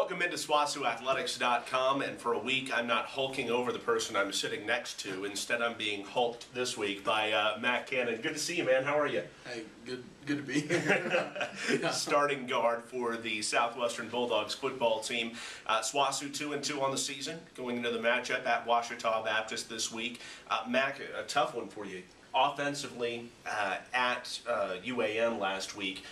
Welcome into SWOSUathletics.com, and for a week I'm not hulking over the person I'm sitting next to. Instead, I'm being hulked this week by Mack. Good to see you, man. How are you? Hey, good to be here. Starting guard for the Southwestern Bulldogs football team. SWOSU 2-2 on the season, going into the matchup at Ouachita Baptist this week. Mack, a tough one for you. Offensively, at UAM last week,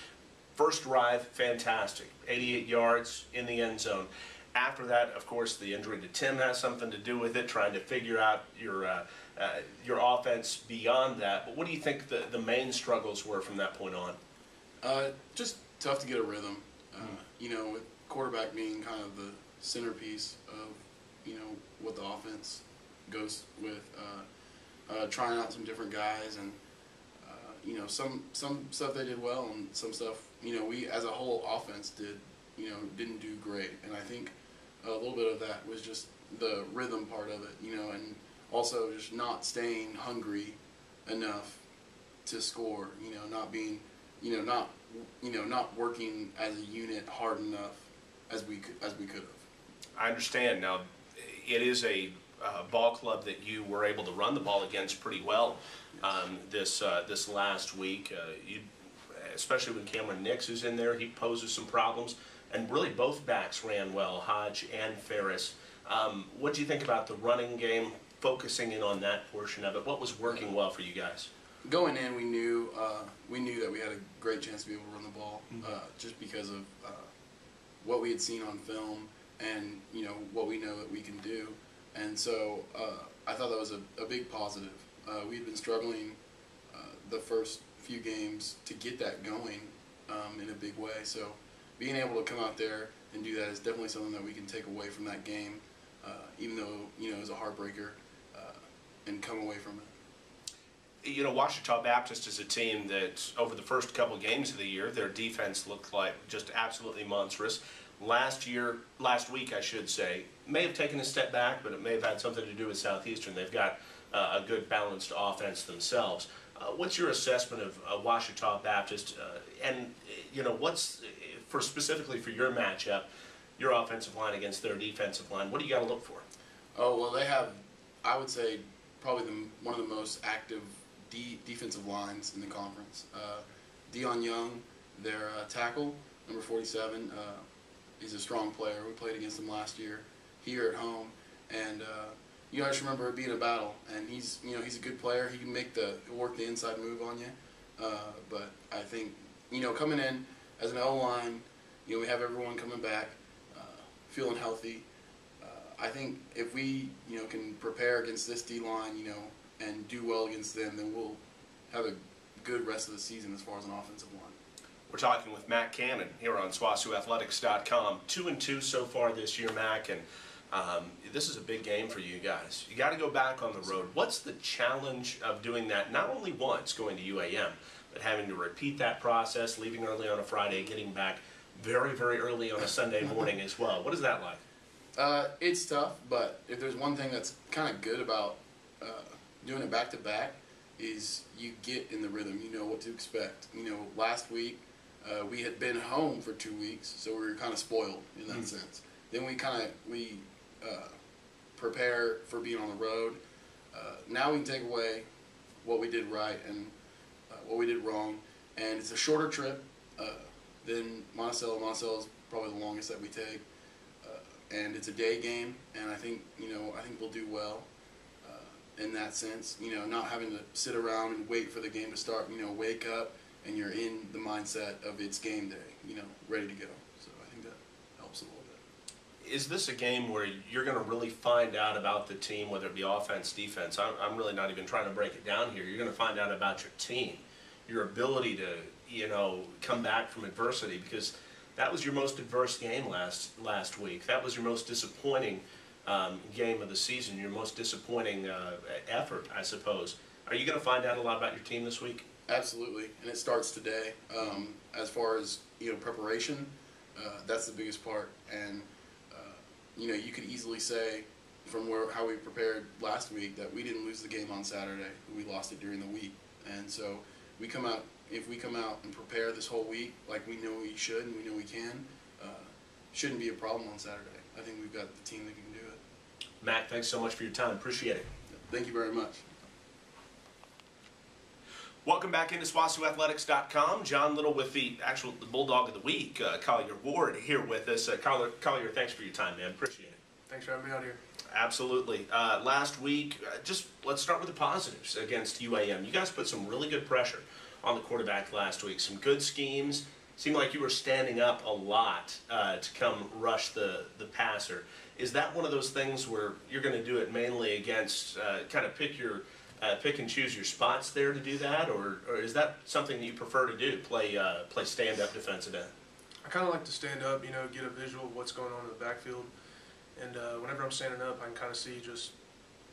first drive, fantastic. 88 yards in the end zone. After that, of course, the injury to Tim has something to do with it, trying to figure out your offense beyond that. But what do you think the main struggles were from that point on? Just tough to get a rhythm. You know, with quarterback being kind of the centerpiece of, you know, what the offense goes with, trying out some different guys, and you know, some stuff they did well, and some stuff, you know, we as a whole offense didn't do great. And I think a little bit of that was just the rhythm part of it, you know, and also just not staying hungry enough to score, you know, not being, not working as a unit hard enough as we could have. I understand. Now, it is a ball club that you were able to run the ball against pretty well this last week. Especially when Cameron Nix is in there, he poses some problems. And really both backs ran well, Hodge and Ferris. What do you think about the running game, focusing in on that portion of it? What was working well for you guys? Going in, we knew that we had a great chance to be able to run the ball, just because of what we had seen on film and, you know, what we know that we can do. And so I thought that was a big positive. We had been struggling the first few games to get that going in a big way. So being able to come out there and do that is definitely something that we can take away from that game, even though, you know, it was a heartbreaker, and come away from it. You know, Ouachita Baptist is a team that over the first couple games of the year, their defense looked like just absolutely monstrous. Last week, I should say, may have taken a step back, but it may have had something to do with Southeastern. They've got a good balanced offense themselves. What's your assessment of Ouachita Baptist, and you know, what's specifically for your matchup, your offensive line against their defensive line? What do you got to look for? Oh, well, they have, I would say, probably one of the most active defensive lines in the conference. Dion Young, their tackle, number 47. He's a strong player. We played against him last year here at home, and you know, I just remember it being a battle. And he's a good player. He can work the inside move on you. But I think, you know, coming in as an O-line, you know, we have everyone coming back, feeling healthy. I think if we, you know, can prepare against this D-line, you know, and do well against them, then we'll have a good rest of the season as far as an offensive line. We're talking with Mack Cannon here on SWOSUathletics.com. 2-2 so far this year, Mack, and this is a big game for you guys. You got to go back on the road. What's the challenge of doing that, not only once going to UAM, but having to repeat that process, leaving early on a Friday, getting back very, very early on a Sunday morning as well? What is that like? It's tough, but if there's one thing that's kind of good about doing it back-to-back is you get in the rhythm. You know what to expect. You know, last week we had been home for 2 weeks, so we were kind of spoiled in that sense. Then we prepare for being on the road. Now we can take away what we did right and what we did wrong, and it's a shorter trip than Monticello. Monticello is probably the longest that we take, and it's a day game. And I think we'll do well in that sense. You know, not having to sit around and wait for the game to start. You know, wake up and you're in the mindset of it's game day. You know, ready to go. So I think that helps a little bit. Is this a game where you're going to really find out about the team, whether it be offense, defense? I'm really not even trying to break it down here. You're going to find out about your team, your ability to, you know, come back from adversity, because that was your most adverse game last week. That was your most disappointing game of the season, your most disappointing effort, I suppose. Are you going to find out a lot about your team this week? Absolutely, and it starts today. As far as, you know, preparation, that's the biggest part. And you know, you could easily say from how we prepared last week that we didn't lose the game on Saturday. We lost it during the week. And so if we come out and prepare this whole week like we know we should and we know we can, shouldn't be a problem on Saturday. I think we've got the team that can do it. Mack, thanks so much for your time. Appreciate it. Thank you very much. Welcome back into SWOSUathletics.com. John Liddle with the Bulldog of the Week, Collier Ward, here with us. Collier, thanks for your time, man. Appreciate it. Thanks for having me out here. Absolutely. Last week, let's start with the positives against UAM. You guys put some really good pressure on the quarterback last week. Some good schemes. Seemed like you were standing up a lot to come rush the passer. Is that one of those things where you're going to do it mainly against kind of pick and choose your spots there to do that, or is that something that you prefer to do? Play stand-up defensive end. I kind of like to stand up, get a visual of what's going on in the backfield, and whenever I'm standing up, I can kind of see just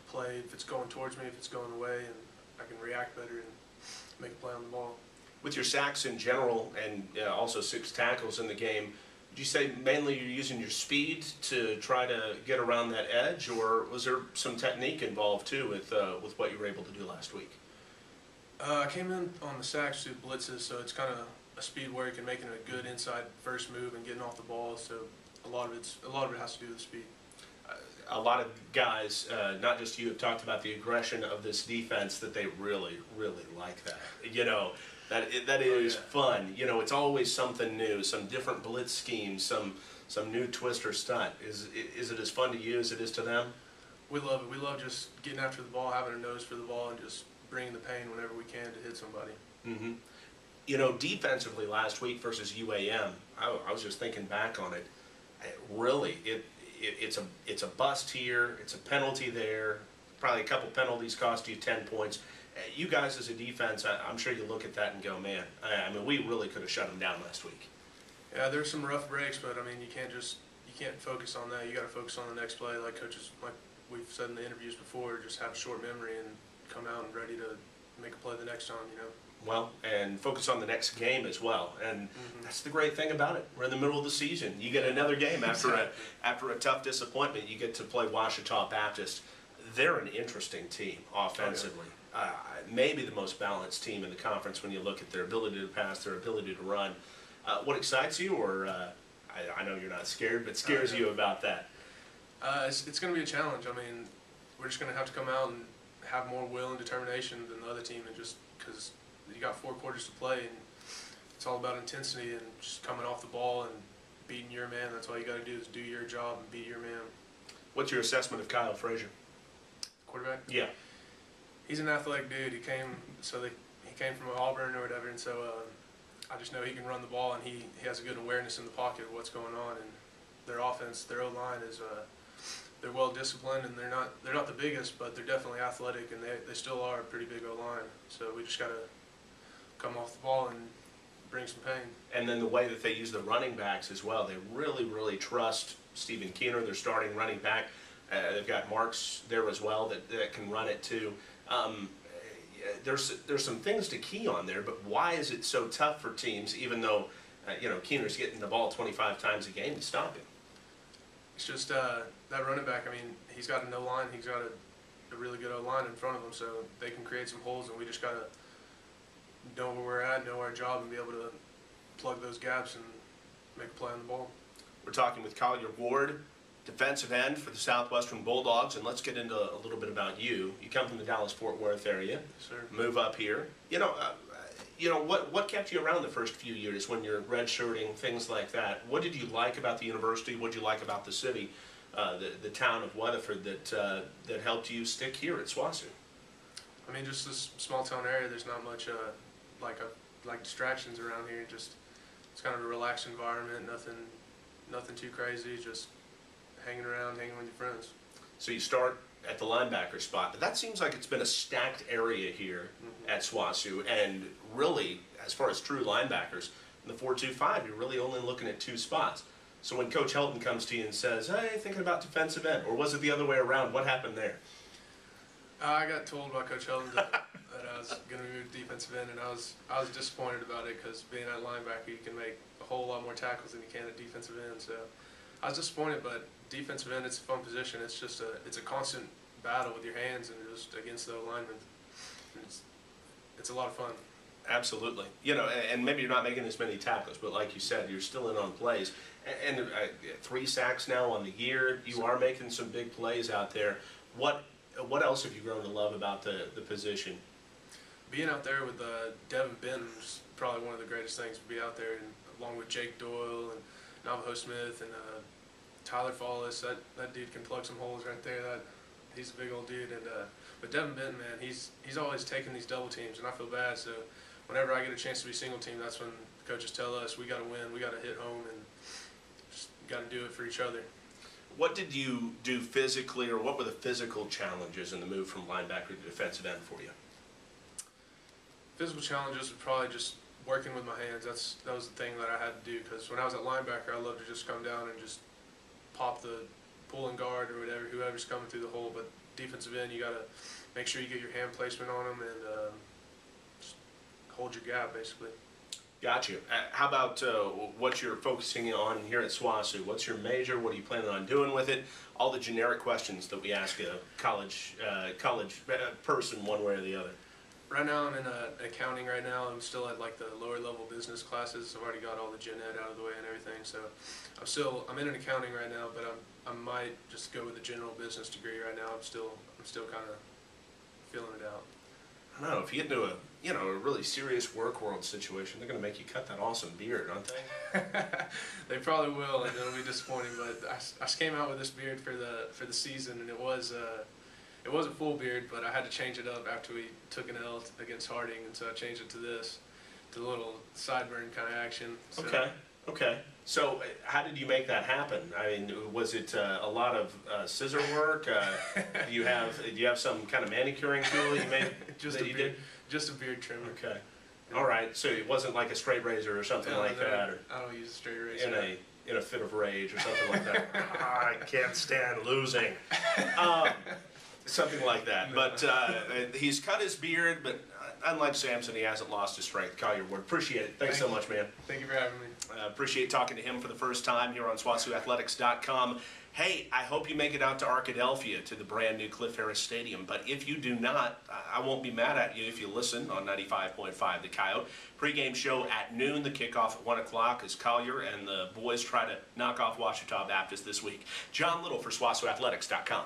play if it's going towards me, if it's going away, and I can react better and make a play on the ball. With your sacks in general, and also 6 tackles in the game, would you say mainly you're using your speed to try to get around that edge, or was there some technique involved too with what you were able to do last week? I came in on the sacks through blitzes, so it's kind of a speed work and making a good inside first move and getting off the ball. So a lot of it has to do with speed. A lot of guys, not just you, have talked about the aggression of this defense, that they really, really like that. That is fun. It's always something new, some different blitz schemes, some new twist or stunt. Is it as fun to you as it is to them? We love it. We love just getting after the ball, having a nose for the ball, and just bringing the pain whenever we can to hit somebody. Mm-hmm. Defensively last week versus UAM, I was just thinking back on it. It's a bust here. It's a penalty there. Probably a couple penalties cost you 10 points. You guys as a defense, I'm sure you look at that and go, man, we really could have shut them down last week. Yeah, there's some rough breaks, but you can't focus on that. You got to focus on the next play, like we've said in the interviews before. Just have short memory and come out and ready to make a play the next time. Well, and focus on the next game as well, and that's the great thing about it. We're in the middle of the season. You get another game after a tough disappointment. You get to play Ouachita Baptist. They're an interesting team offensively. Oh, yeah. Maybe the most balanced team in the conference when you look at their ability to pass, their ability to run. What excites you, or I know you're not scared, but scares you about that? It's going to be a challenge. We're just going to have to come out and have more will and determination than the other team, and just because you got 4 quarters to play, and it's all about intensity and just coming off the ball and beating your man. That's all you got to do is do your job and beat your man. What's your assessment of Kyle Frazier? Quarterback? Yeah. He's an athletic dude. He came from Auburn or whatever, and so I just know he can run the ball, and he has a good awareness in the pocket of what's going on. And their offense, their O-line is they're well disciplined, and they're not the biggest, but they're definitely athletic, and they still are a pretty big O-line. So we just got to come off the ball and bring some pain. And then the way that they use the running backs as well, they really, really trust Stephen Keener, their starting running back. They've got Marks there as well that can run it too. There's some things to key on there, but why is it so tough for teams, even though Keener's getting the ball 25 times a game, to stop him? It's just that running back. He's got an O-line. He's got a really good O-line in front of him, so they can create some holes, and we just got to know where we're at, know our job, and be able to plug those gaps and make a play on the ball. We're talking with Collier Ward, defensive end for the Southwestern Bulldogs, and let's get into a little bit about you. You come from the Dallas-Fort Worth area. Yes, sir. Move up here. What kept you around the first few years when you're redshirting, things like that? What did you like about the university? What did you like about the city, the town of Weatherford that helped you stick here at SWOSU? Just this small town area. There's not much like distractions around here. Just it's kind of a relaxed environment. Nothing too crazy. Just hanging around, hanging with your friends. So you start at the linebacker spot, but that seems like it's been a stacked area here at SWOSU, and really, as far as true linebackers, in the 4-2-5, you're really only looking at 2 spots. So when Coach Helton comes to you and says, hey, thinking about defensive end, or was it the other way around? What happened there? I got told by Coach Helton that I was going to move to defensive end, and I was disappointed about it, because being at linebacker, you can make a whole lot more tackles than you can at defensive end. So I was disappointed, but defensive end, it's a fun position. It's just it's a constant battle with your hands and just against the linemen. It's a lot of fun. Absolutely. You know, and maybe you're not making as many tackles, but like you said, you're still in on plays. And 3 sacks now on the year. You are making some big plays out there. What else have you grown to love about the position? Being out there with Devin Benton is probably one of the greatest things to be out there, and along with Jake Doyle and Navajo Smith and Tyler Follis. That dude can plug some holes right there. He's a big old dude. And but Devin Benton, man, he's always taking these double teams, and I feel bad. So whenever I get a chance to be single team, that's when coaches tell us we got to win, we got to hit home, and just got to do it for each other. What did you do physically, or what were the physical challenges in the move from linebacker to defensive end for you? Physical challenges were probably just working with my hands. That was the thing that I had to do, because when I was at linebacker, I loved to just come down and just pop the pulling guard or whatever, whoever's coming through the hole. But defensive end, you got to make sure you get your hand placement on them and just hold your gap, basically. Got you. How about what you're focusing on here at SWOSU? What's your major? What are you planning on doing with it? All the generic questions that we ask a college person, one way or the other. Right now I'm in accounting right now. I'm still at like the lower level business classes. I've already got all the gen ed out of the way and everything. So I'm in accounting right now, but I might just go with the general business degree right now. I'm still kind of feeling it out. I don't know, if you get into a really serious work world situation, they're going to make you cut that awesome beard, aren't they? They probably will, and it'll be disappointing. But I came out with this beard for the season, and it was a full beard, but I had to change it up after we took an L against Harding, and so I changed it to the little sideburn kind of action. So. Okay. So how did you make that happen? I mean, was it a lot of scissor work? Do you have some kind of manicuring tool you made that you did? Just a beard trimmer. Okay. All right. So it wasn't like a straight razor or something like that, or I don't use a straight razor. In a fit of rage or something like that. I can't stand losing. Something like that. But he's cut his beard, but unlike Samson, he hasn't lost his strength. Collier Ward, appreciate it. Thanks so much, man. Thank you for having me. Appreciate talking to him for the first time here on SWOSUathletics.com. Hey, I hope you make it out to Arkadelphia to the brand new Cliff Harris Stadium. But if you do not, I won't be mad at you if you listen on 95.5 The Coyote. Pre-game show at noon, the kickoff at 1 o'clock as Collier and the boys try to knock off Ouachita Baptist this week. John Liddle for SWOSUathletics.com.